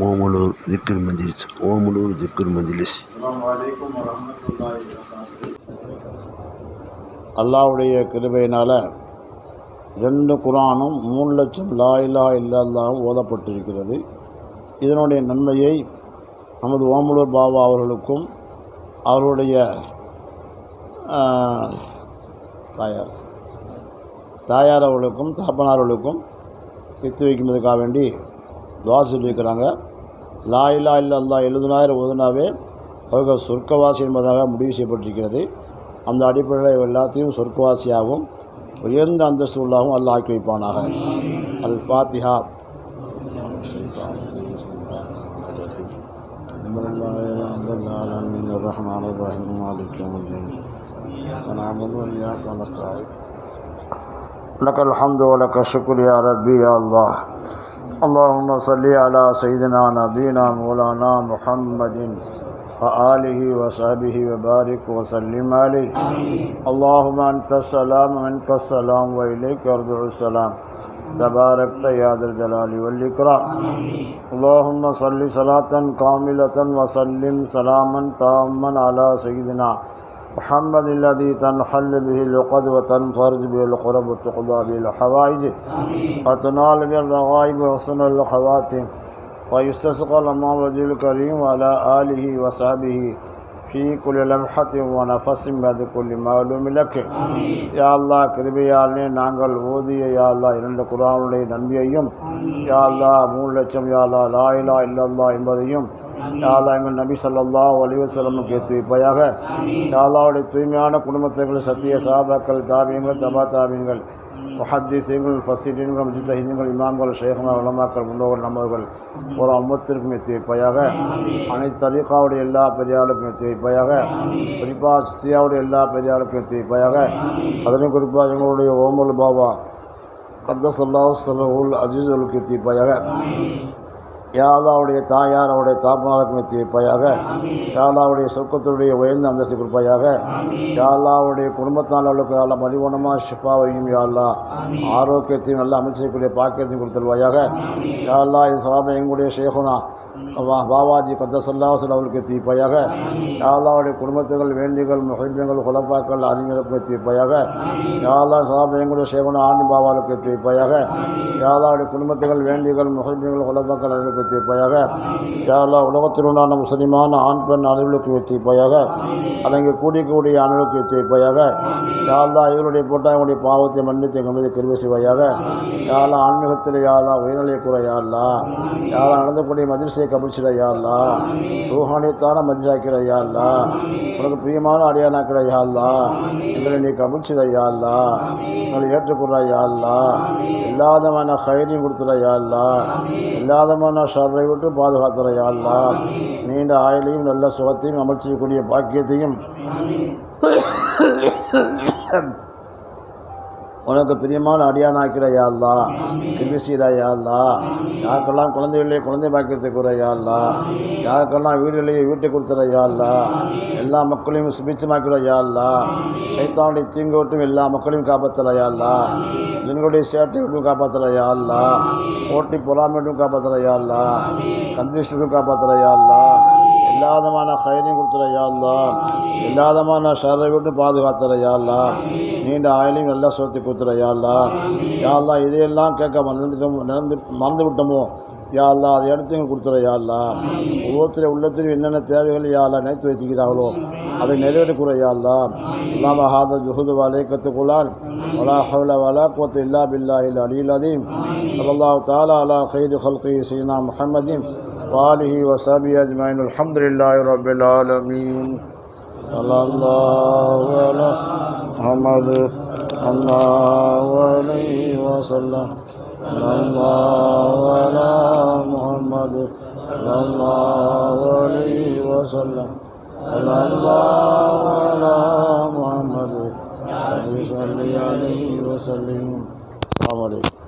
ஓமலூர் திக்ர் மஜ்லிஸ். ஓமலூர் திக்ர் மஜ்லிஸ். அல்லாஹ்வுடைய கிருபையினால் 2 குர்ஆனும் 3 லட்சம் லா இலாஹா இல்லல்லாஹ் ஓதப்பட்டிருக்கிறது. இதனுடைய நன்மையை நமது ஓமலூர் பாபா அவர்களுக்கும் அவருடைய தாயார் அவர்களுக்கும் தாப்பனார்களுக்கும் வித்து வைக்கும்போதுக்காக வேண்டி துவா சொல்லியிருக்கிறாங்க. லா இலாஹா இல்லல்லாஹ் 70,000 ஓதுனாவே அவர்கள் சொர்க்கவாசி என்பதாக முடிவு செய்யப்பட்டிருக்கிறது. அந்த அடிப்படையில் எல்லாத்தையும் சொர்க்கவாசியாகவும் உயர்ந்த அந்தஸ்து உள்ளாகவும் அல்லாஹ் ஆக்கி வைப்பானாக. அல் ஃபாத்திஹா. லக்கல் ஹம்து வ லக்க ஷுக்ரு யா ரப்பி யா அல்லாஹ். اللهم صل على سيدنا نبينا مولانا محمد وآله وصحبه وبارك وسلم عليه. اللهم أنت السلام ومنك السلام وإليك يرجع السلام. تباركت يا ذا الجلال والإكرام. اللهم صل صلاة كاملة وسلم سلاما تاما على سيدنا محمد الذي تنحل به العقد وتنفرج به الكرب وتقضى به الحوائج وتنال به الرغائب وحسن الخواتم ويستسقى الأمام وجه الكريم وعلى آله وصحبه في كل لمحة ونفس بعد كل معلوم لك. யா அல்லாஹ் கிருபையாலே நாங்கள் ஓதிய யா அல்லாஹ் 2 குர்ஆனுடைய நன்மையையும் யா அல்லாஹ் 3 லட்சம் யா அல்லாஹ் லா இலாஹா இல்லல்லாஹ் என்பதையும் யா அல்லாஹ் எங்கள் நபி ஸல்லல்லாஹு அலைஹி வஸல்லம் கேட்டு வைப்பாயாக. யா அல்லாஹ்வுடைய தூய்மையான குடும்பத்தினர்கள் சத்திய சஹாபாக்கள் தாபியங்கள் தபா தாபியங்கள் முஹத்திஸீன்கள் ஃபஸீரீன்கள் முஜ்தஹிதீன்கள் இமாம்கள் ஷைഖுமார் உலமாக்கள் முன்னோர்கள் நம்மவர்கள் ஒரு உம்மத்திற்கும் எத்தி வைப்பாயாக. அனைத்து தரீகாவுடைய எல்லா பெரியாளுக்கும் எத்தி வைப்பாயாக. குறிப்பாக சித்தியாவுடைய எல்லா பெரியாளுக்கும் எத்தி வைப்பாயாக. அதனையும் குறிப்பாக எங்களுடைய ஓமலூர் பாபா கத்தஸல்லாஹு ஸல்லல்லாஹுல் அஜீஸுக்கு எத்தி வைப்பாயாக. யா அல்லாஹ்வுடைய தாயார் அவருடைய தாப்பனாருக்கும் எத்தி வைப்பாயாக. யா அல்லாஹ்வுடைய சொர்க்கத்துடைய உயர்ந்த அந்தஸ்து கொடுப்பாயாக. யா அல்லாஹ்வுடைய குடும்பத்தாளர்களுக்கு யா அல்லாஹ் மரிவனமாக ஷிஃபாவையும் யா அல்லாஹ் ஆரோக்கியத்தையும் நல்லா அமைச்சக்கூடிய பாக்கியத்தையும் கொடுத்துருவாயாக. யா அல்லாஹ் இது சவாபை எங்களுடைய ஷேகுனா பாபாஜி கத்தஸல்லாஹு அவர்களுக்கு எத்தி வைப்பாயாக. யா அல்லாஹ்வுடைய குடும்பத்துகள் வேண்டிகள் முஹிப்பீன்கள் குலஃபாக்கள் அறிஞர்களுக்கும் எத்தி வைப்பாயாக. யா அல்லாஹ் சவாபை எங்களுடைய ஷேகுனா ஆனி பாபாவுக்கு எத்தி வைப்பாயாக. யா அல்லாஹ்வுடைய குடும்பத்துகள் வேண்டிகள் முஹிப்பீன்கள் குலஃபாக்கள் அறிஞர்களுக்கு வைப்பாயாக. யா அல்லாஹ் உலகத்தில் உண்டான முஸ்லிமான ஆண் பெண் அனைவருக்கு வைத்து வைப்பாயாக. அங்கே கூடிய அனைவருக்கு வைத்து வைப்பாயாக. யா அல்லாஹ் இவருடைய போட்டால் இவருடைய பாவத்தை மன்னித்து எங்கள் மீது கிருபை செய்வாயாக. யா அல்லாஹ் ஆன்மீகத்தில் யா அல்லாஹ் உயர்நிலை கூற யா அல்லாஹ். யா அல்லாஹ் நடந்தக்கூடிய மஜ்லிஸை கபிச்சிட யா அல்லாஹ். ரூஹானியத்தான மஜ்லிஸாக்கிற யா அல்லாஹ். உனக்கு பிரியமான அடியானாக்கிற யா அல்லாஹ். எங்களை நீ கபிச்சிட யா அல்லாஹ். எங்களை ஏற்றுக்கொள்ள யா அல்லாஹ். எல்லாதமான கைரியும் கொடுத்துட யா அல்லாஹ். எல்லாதமான ஷர்ரை விட்டு பாதுகாத்துற யா அல்லாஹ். நீண்ட ஆயுளையும் நல்ல சுகத்தையும் அமல் செய்யக்கூடிய பாக்கியத்தையும் உனக்கு பிரியமான அடியானாக்கிற யா அல்லாஹ். கிருபை செய்தா யா அல்லாஹ். யாருக்கெல்லாம் குழந்தைகளே குழந்தை பாக்கியத்தை கூற யா அல்லாஹ். யாருக்கெல்லாம் வீடுகளையே வீட்டை கொடுத்துற யா அல்லாஹ். எல்லா மக்களையும் சுபிச்சமாக்கிற யா அல்லாஹ். சைத்தானுடைய தீங்கு விட்டும் எல்லா மக்களையும் காப்பாற்றுற யா அல்லாஹ். ஜனங்களுடைய சேட்டை விட்டும் காப்பாற்றுற யா அல்லாஹ். போட்டி பொறாமை விட்டும் காப்பாற்றுற யா அல்லாஹ். கந்திஷ்டும் காப்பாற்றுற யா அல்லாஹ். எல்லாதமான கைரையும் கொடுத்துற யா அல்லாஹ். எல்லாதமான ஷர்ரை விட்டு பாதுகாத்துற யா அல்லாஹ். நீண்ட ஆயிலையும் நல்லா சோத்தி கொடுத்துற யா அல்லாஹ். யா அல்லாஹ் இதையெல்லாம் கேட்க மறந்து விட்டோமோ யா அல்லாஹ் அதை இடத்தையும் கொடுத்துற யா அல்லாஹ். ஒவ்வொருத்தருடைய உள்ளத்திலும் என்னென்ன தேவைகள் யா அல்லாஹ் நினைத்து வைத்துக்கிறார்களோ அதை நிறைவேற்றக்கூட யா அல்லாஹ். அல்லாம ஹாத ஜுஹுது வலைக்கத்துக்குள்ளான் வலா ஹவ்ல வலா குவத்த இல்லா பில்லாஹில் அலியில் அதீம். ஸல்லல்லாஹு தஆலா அலா கைரி ஹல்கி சய்யிதினா முஹம்மதின் وآله وصحبه أجمعين. الحمد لله رب العالمين. صلى الله على محمد الله عليه وسلم. صلى الله على محمد صلى الله عليه وسلم. صلى الله على محمد صل عليه وسلم. السلام عليكم.